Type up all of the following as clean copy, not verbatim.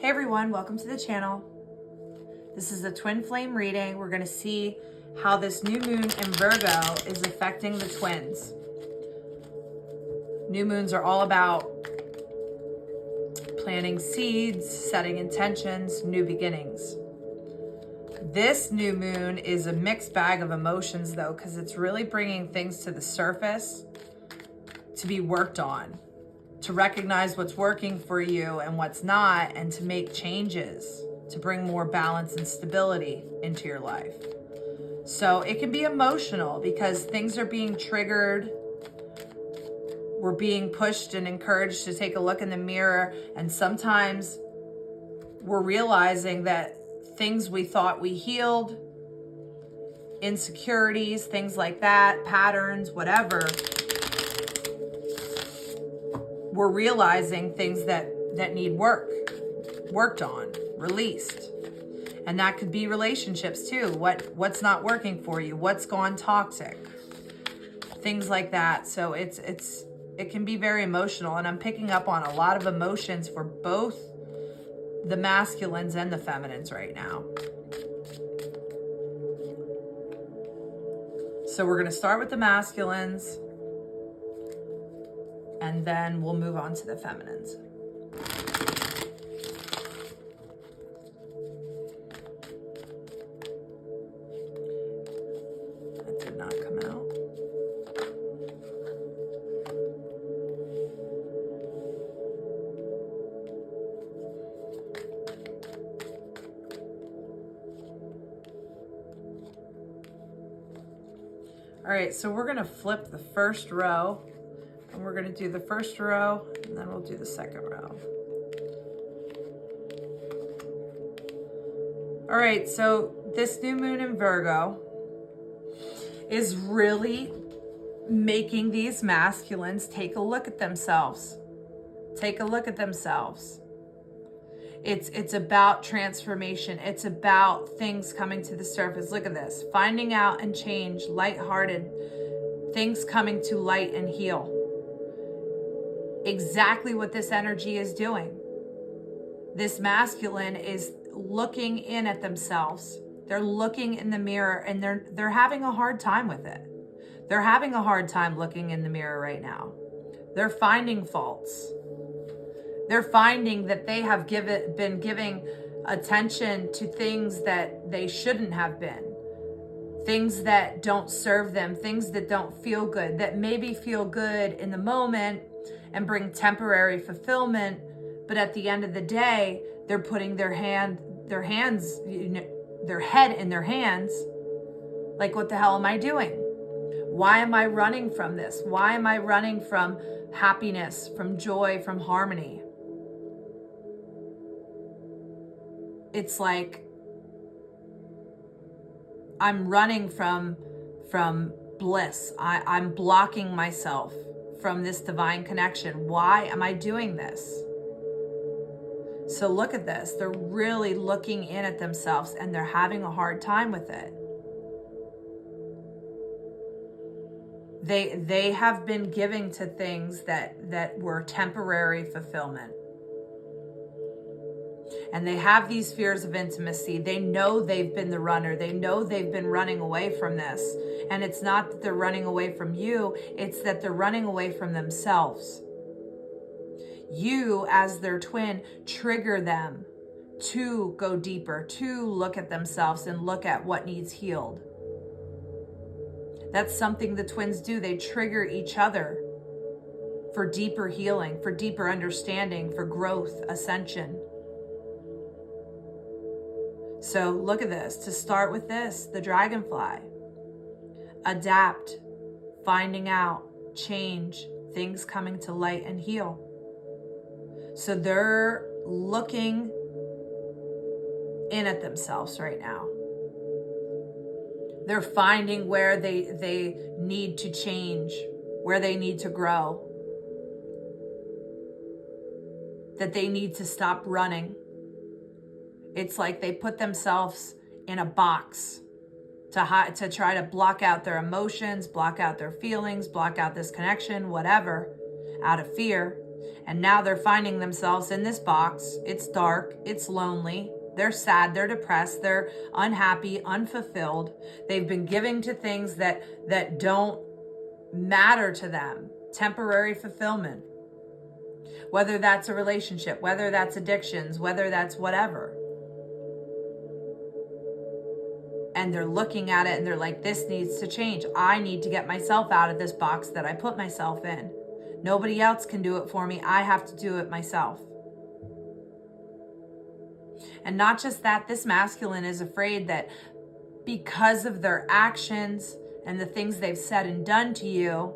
Hey everyone, welcome to the channel. This is a twin flame reading. We're going to see how this new moon in Virgo is affecting the twins. New moons are all about planting seeds, setting intentions, new beginnings. This new moon is a mixed bag of emotions though, because it's really bringing things to the surface to be worked on, to recognize what's working for you and what's not, and to make changes to bring more balance and stability into your life. So it can be emotional because things are being triggered. We're being pushed and encouraged to take a look in the mirror, and sometimes we're realizing that things we thought we healed, insecurities, things like that, patterns, whatever, we're realizing things that need worked on, released. And that could be relationships too. What's not working for you? What's gone toxic? Things like that. So it can be very emotional, and I'm picking up on a lot of emotions for both the masculines and the feminines right now. So we're going to start with the masculines, and then we'll move on to the feminines. That did not come out. All right, so we're going to flip the first row, and we're going to do the first row, and then we'll do the second row. All right, so this new moon in Virgo is really making these masculines take a look at themselves. Take a look at themselves. It's about transformation. It's about things coming to the surface. Look at this. Finding out and change, lighthearted, things coming to light and heal. Exactly what this energy is doing. This masculine is looking in at themselves. They're looking in the mirror, and they're having a hard time with it. They're having a hard time looking in the mirror right now. They're finding faults. They're finding that they have been giving attention to things that they shouldn't have been. Things that don't serve them, things that don't feel good, that maybe feel good in the moment and bring temporary fulfillment, but at the end of the day, they're putting their head in their hands. Like, what the hell am I doing? Why am I running from this? Why am I running from happiness, from joy, from harmony? It's like I'm running from bliss. I'm blocking myself from this divine connection. Why am I doing this? So look at this. They're really looking in at themselves, and they're having a hard time with it. They have been giving to things that were temporary fulfillment. And they have these fears of intimacy. They know they've been the runner. They know they've been running away from this. And it's not that they're running away from you. It's that they're running away from themselves. You, as their twin, trigger them to go deeper, to look at themselves and look at what needs healed. That's something the twins do. They trigger each other for deeper healing, for deeper understanding, for growth, ascension. So look at this. To start with this, the dragonfly. Adapt, finding out, change, things coming to light and heal. So they're looking in at themselves right now. They're finding where they need to change, where they need to grow, that they need to stop running. It's like they put themselves in a box to try to block out their emotions, block out their feelings, block out this connection, whatever, out of fear. And now they're finding themselves in this box. It's dark, it's lonely, they're sad, they're depressed, they're unhappy, unfulfilled. They've been giving to things that don't matter to them. Temporary fulfillment. Whether that's a relationship, whether that's addictions, whether that's whatever. And they're looking at it and they're like, this needs to change. I need to get myself out of this box that I put myself in. Nobody else can do it for me. I have to do it myself. And not just that, this masculine is afraid that because of their actions and the things they've said and done to you,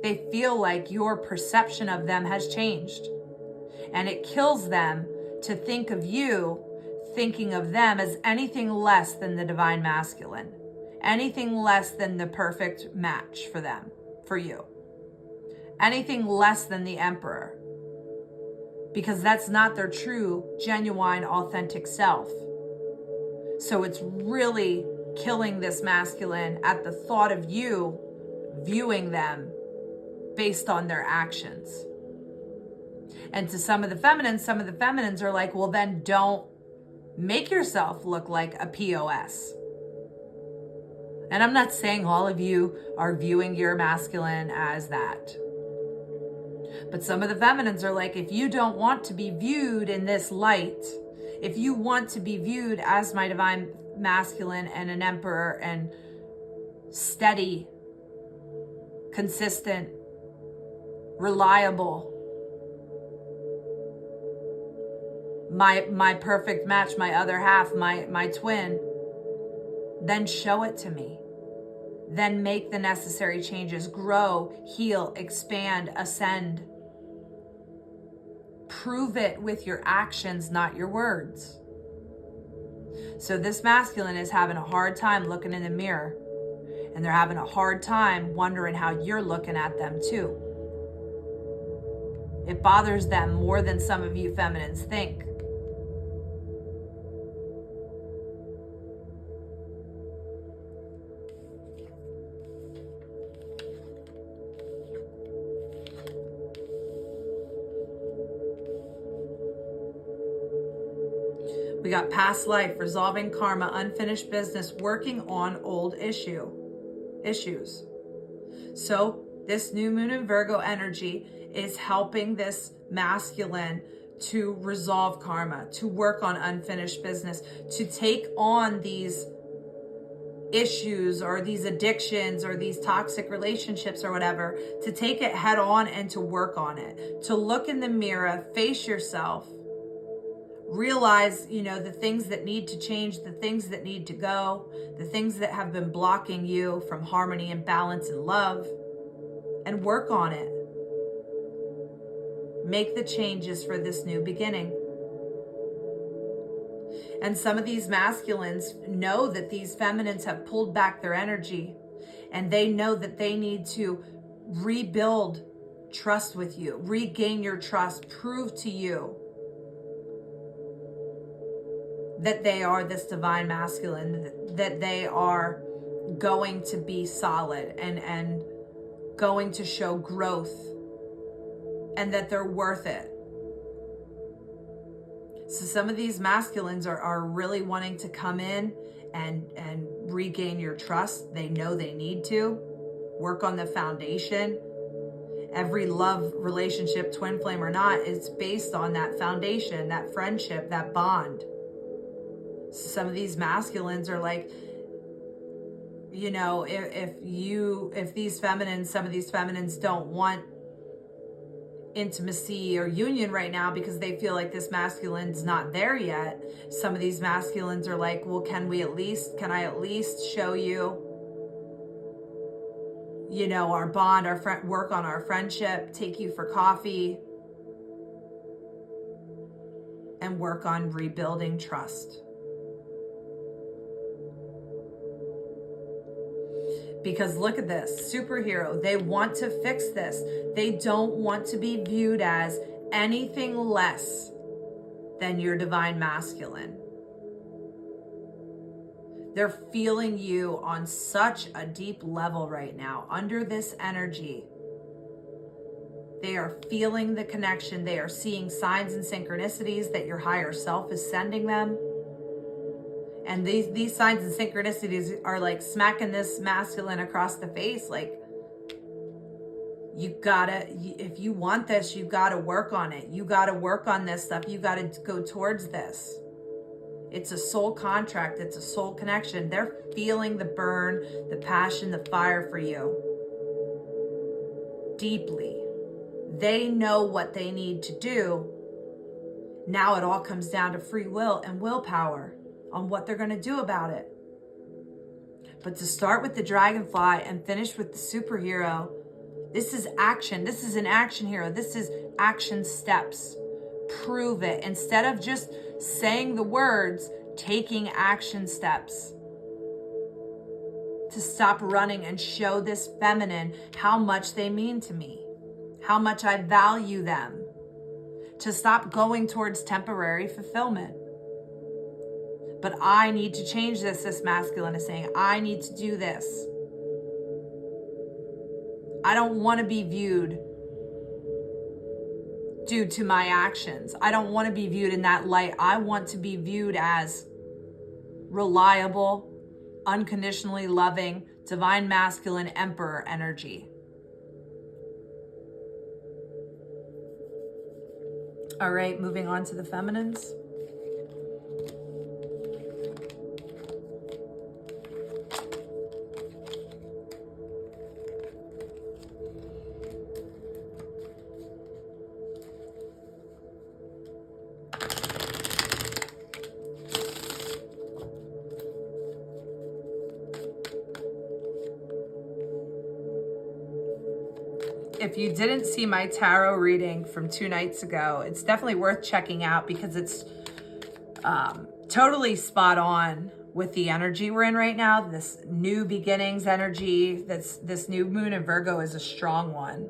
they feel like your perception of them has changed. And it kills them to think of you thinking of them as anything less than the divine masculine, anything less than the perfect match for them, for you, anything less than the emperor, because that's not their true, genuine, authentic self. So it's really killing this masculine at the thought of you viewing them based on their actions. And to some of the feminines are like, well, then don't make yourself look like a POS. And I'm not saying all of you are viewing your masculine as that. But some of the feminines are like, if you don't want to be viewed in this light, if you want to be viewed as my divine masculine and an emperor and steady, consistent, reliable, my perfect match, my other half, my twin, then show it to me. Then make the necessary changes. Grow, heal, expand, ascend. Prove it with your actions, not your words. So this masculine is having a hard time looking in the mirror, and they're having a hard time wondering how you're looking at them too. It bothers them more than some of you feminines think. We got past life, resolving karma, unfinished business, working on old issues. So this new moon in Virgo energy is helping this masculine to resolve karma, to work on unfinished business, to take on these issues or these addictions or these toxic relationships or whatever, to take it head on and to work on it, to look in the mirror, face yourself, realize, the things that need to change, the things that need to go, the things that have been blocking you from harmony and balance and love, and work on it. Make the changes for this new beginning. And some of these masculines know that these feminines have pulled back their energy, and they know that they need to rebuild trust with you, regain your trust, prove to you that they are this divine masculine, that they are going to be solid and going to show growth, and that they're worth it. So some of these masculines are really wanting to come in and regain your trust. They know they need to work on the foundation. Every love relationship, twin flame or not, is based on that foundation, that friendship, that bond. Some of these masculines are like, if these feminines, some of these feminines don't want intimacy or union right now because they feel like this masculine's not there yet. Some of these masculines are like, well, can I at least show you, our bond, work on our friendship, take you for coffee, and work on rebuilding trust. Because look at this, superhero, they want to fix this. They don't want to be viewed as anything less than your divine masculine. They're feeling you on such a deep level right now, under this energy. They are feeling the connection. They are seeing signs and synchronicities that your higher self is sending them. And these signs and synchronicities are like smacking this masculine across the face. Like, you gotta, if you want this, you gotta work on it. You gotta work on this stuff. You gotta go towards this. It's a soul contract. It's a soul connection. They're feeling the burn, the passion, the fire for you deeply. They know what they need to do. Now it all comes down to free will and willpower on what they're going to do about it. But to start with the dragonfly and finish with the superhero, this is action. This is an action hero. This is action steps. Prove it. Instead of just saying the words, taking action steps. To stop running and show this feminine how much they mean to me, how much I value them. To stop going towards temporary fulfillment. But I need to change this masculine is saying. I need to do this. I don't want to be viewed due to my actions. I don't want to be viewed in that light. I want to be viewed as reliable, unconditionally loving, divine masculine emperor energy. All right, moving on to the feminines. If you didn't see my tarot reading from 2 nights ago, it's definitely worth checking out because it's totally spot on with the energy we're in right now. This new beginnings energy, this new moon in Virgo is a strong one.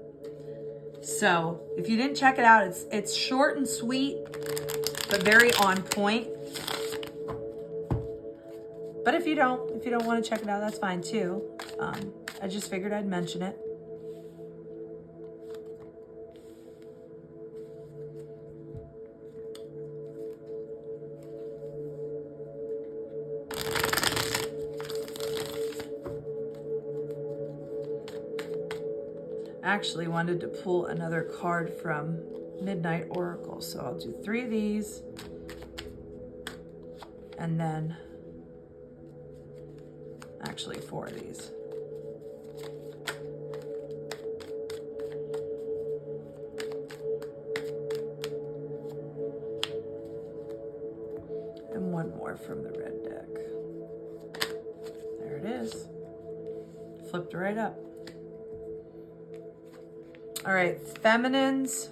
So if you didn't check it out, it's short and sweet, but very on point. But if you don't want to check it out, that's fine too. I just figured I'd mention it. Actually wanted to pull another card from Midnight Oracle, so I'll do 3 of these and then actually 4 of these. And 1 more from the red deck. There it is. Flipped right up. All right, feminines.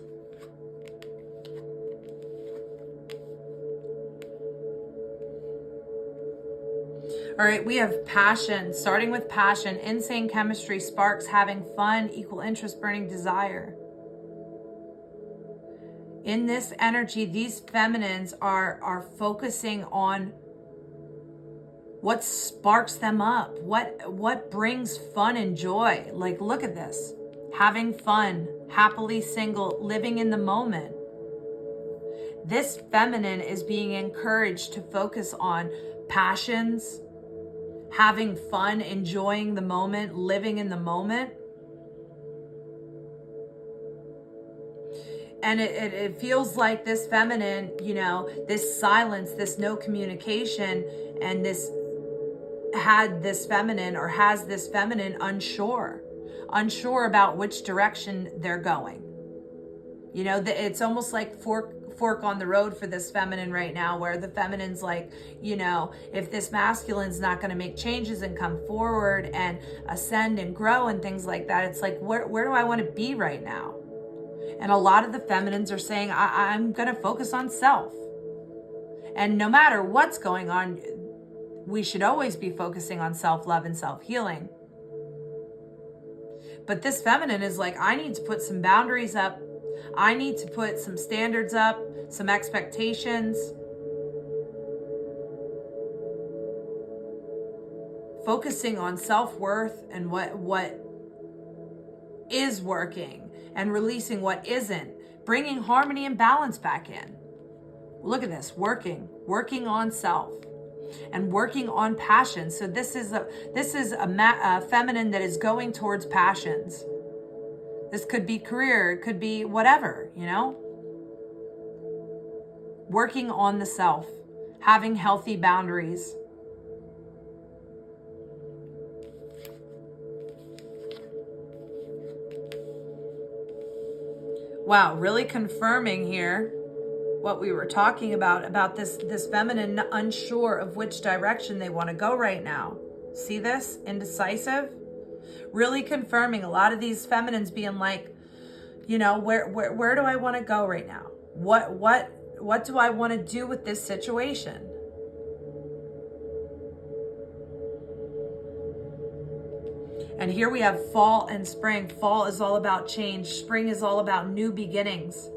All right, we have passion, starting with passion, insane chemistry, sparks, having fun, equal interest, burning desire. In this energy, these feminines are focusing on what sparks them up, what brings fun and joy. Like, look at this. Having fun, happily single, living in the moment. This feminine is being encouraged to focus on passions, having fun, enjoying the moment, living in the moment. And it feels like this feminine, this silence, this no communication, and has this feminine unsure about which direction they're going. It's almost like fork on the road for this feminine right now, where the feminine's like, if this masculine's not going to make changes and come forward and ascend and grow and things like that, it's like, where do I want to be right now? And a lot of the feminines are saying, I'm going to focus on self. And no matter what's going on, we should always be focusing on self-love and self-healing. But this feminine is like, I need to put some boundaries up. I need to put some standards up, some expectations. Focusing on self-worth and what is working and releasing what isn't, bringing harmony and balance back in. Look at this, working on self and working on passion. So this is a feminine that is going towards passions. This could be career, it could be whatever, you know? Working on the self, having healthy boundaries. Wow, really confirming here what we were talking about this feminine unsure of which direction they want to go right now. See this? Indecisive. Really confirming a lot of these feminines being like, you know, where do I want to go right now? What do I want to do with this situation? And here we have fall and spring. Fall is all about change. Spring is all about new beginnings.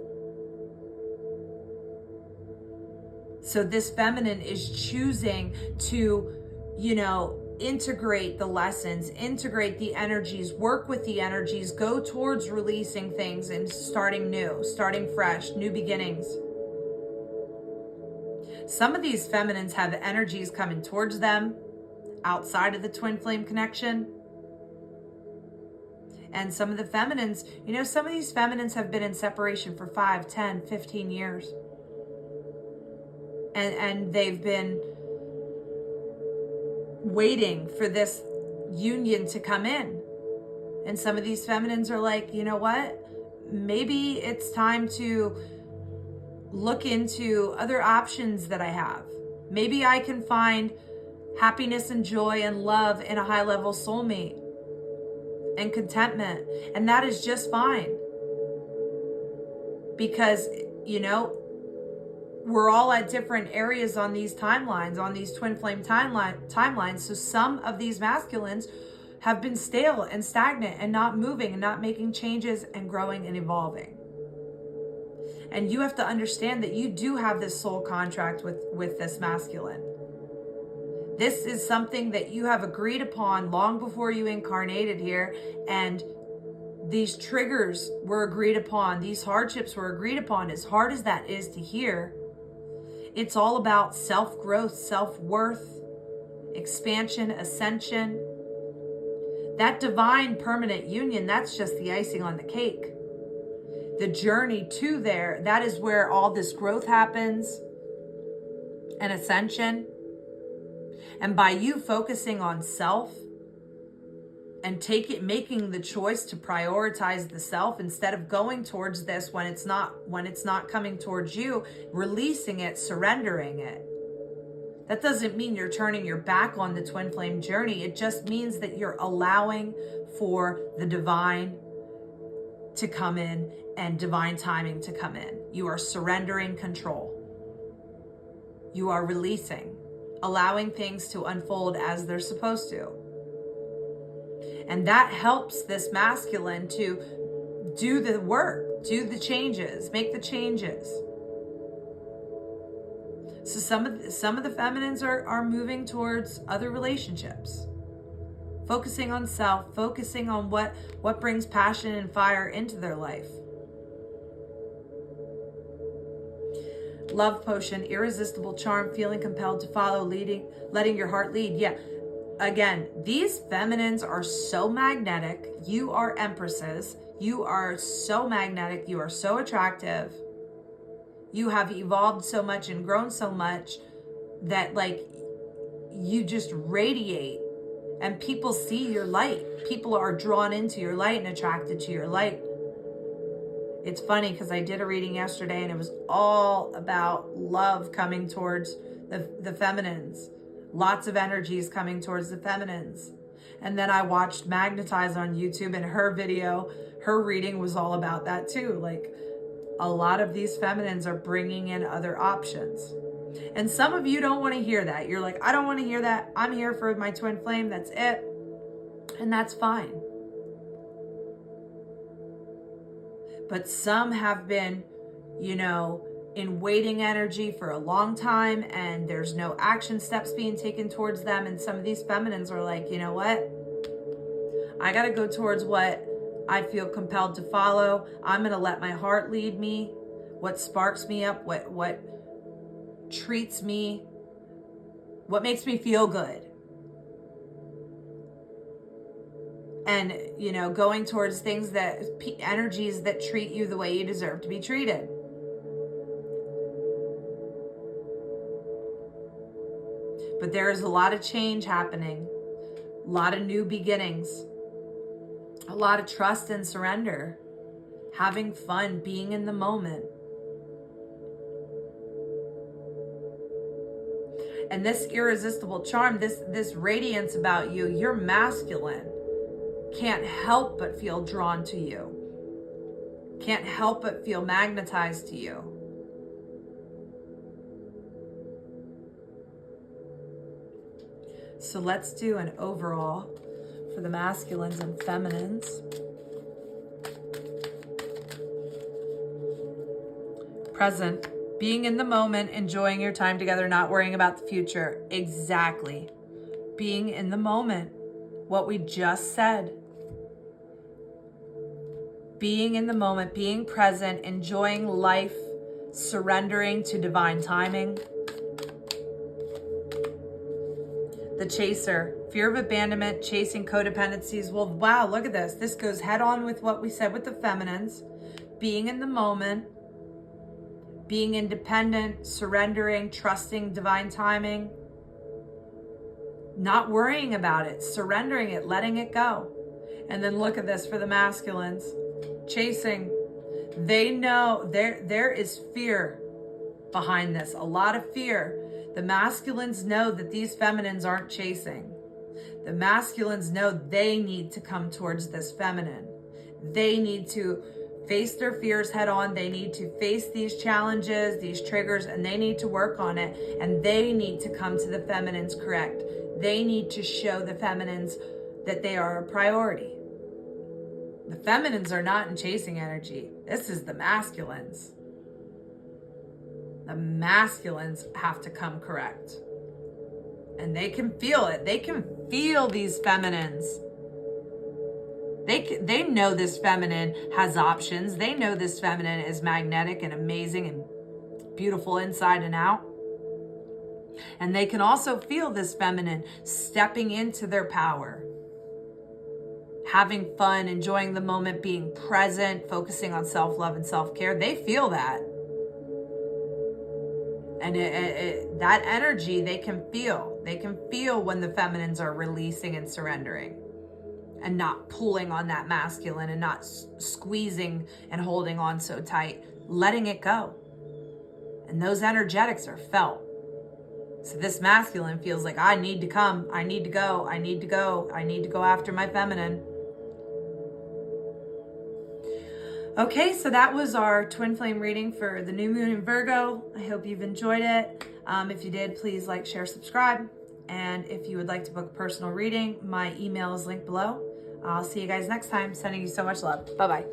So this feminine is choosing to, you know, integrate the lessons, integrate the energies, work with the energies, go towards releasing things and starting new, starting fresh, new beginnings. Some of these feminines have energies coming towards them outside of the twin flame connection. And some of the feminines, you know, some of these feminines have been in separation for 5, 10, 15 years. And they've been waiting for this union to come in. And some of these feminines are like, you know what? Maybe it's time to look into other options that I have. Maybe I can find happiness and joy and love in a high level soulmate and contentment. And that is just fine. Because, you know, we're all at different areas on these timelines, on these twin flame timelines. So some of these masculines have been stale and stagnant and not moving and not making changes and growing and evolving. And you have to understand that you do have this soul contract with this masculine. This is something that you have agreed upon long before you incarnated here. And these triggers were agreed upon. These hardships were agreed upon. As hard as that is to hear, it's all about self-growth, self-worth, expansion, ascension. That divine permanent union, that's just the icing on the cake. The journey to there, that is where all this growth happens and ascension. And by you focusing on self and making the choice to prioritize the self instead of going towards this when it's not coming towards you, releasing it, surrendering it. That doesn't mean you're turning your back on the twin flame journey. It just means that you're allowing for the divine to come in and divine timing to come in. You are surrendering control. You are releasing, allowing things to unfold as they're supposed to. And that helps this masculine to do the work, do the changes, make the changes. So some of the feminines are moving towards other relationships, focusing on self, focusing on what brings passion and fire into their life. Love potion, irresistible charm, feeling compelled to follow, letting your heart lead. Yeah. Again, these feminines are so magnetic. You are empresses. You are so magnetic. You are so attractive. You have evolved so much and grown so much that like you just radiate and people see your light. People are drawn into your light and attracted to your light. It's funny because I did a reading yesterday and it was all about love coming towards the feminines. Lots of energies coming towards the feminines. And then I watched Magnetize on YouTube and her video, her reading was all about that too. Like a lot of these feminines are bringing in other options. And some of you don't want to hear that. You're like, I don't want to hear that. I'm here for my twin flame. That's it. And that's fine. But some have been, you know, in waiting energy for a long time and there's no action steps being taken towards them. And some of these feminines are like, you know what? I got to go towards what I feel compelled to follow. I'm going to let my heart lead me. What sparks me up, what treats me, what makes me feel good. And, you know, going towards things that, energies that treat you the way you deserve to be treated. But there is a lot of change happening, a lot of new beginnings, a lot of trust and surrender, having fun, being in the moment. And this irresistible charm, this radiance about you, you're masculine, can't help but feel drawn to you, can't help but feel magnetized to you. So let's do an overall for the masculines and feminines. Present, being in the moment, enjoying your time together, not worrying about the future. Exactly. Being in the moment, what we just said. Being in the moment, being present, enjoying life, surrendering to divine timing. The chaser, fear of abandonment, chasing codependencies. Well, wow, look at this. This goes head on with what we said with the feminines. Being in the moment, being independent, surrendering, trusting divine timing, not worrying about it, surrendering it, letting it go. And then look at this for the masculines, chasing. They know there is fear behind this, a lot of fear. The masculines know that these feminines aren't chasing. The masculines know they need to come towards this feminine. They need to face their fears head on. They need to face these challenges, these triggers, and they need to work on it. And they need to come to the feminines correct. They need to show the feminines that they are a priority. The feminines are not in chasing energy. This is the masculines. The masculines have to come correct. And they can feel it. They can feel these feminines. They know this feminine has options. They know this feminine is magnetic and amazing and beautiful inside and out. And they can also feel this feminine stepping into their power, having fun, enjoying the moment, being present, focusing on self-love and self-care. They feel that. And that energy they can feel. They can feel when the feminines are releasing and surrendering and not pulling on that masculine and not squeezing and holding on so tight, letting it go. And those energetics are felt. So this masculine feels like, I need to come, I need to go, I need to go, I need to go after my feminine. Okay, so that was our twin flame reading for the new moon in Virgo. I hope you've enjoyed it. If you did, please like, share, subscribe. And if you would like to book a personal reading, my email is linked below. I'll see you guys next time. Sending you so much love. Bye-bye.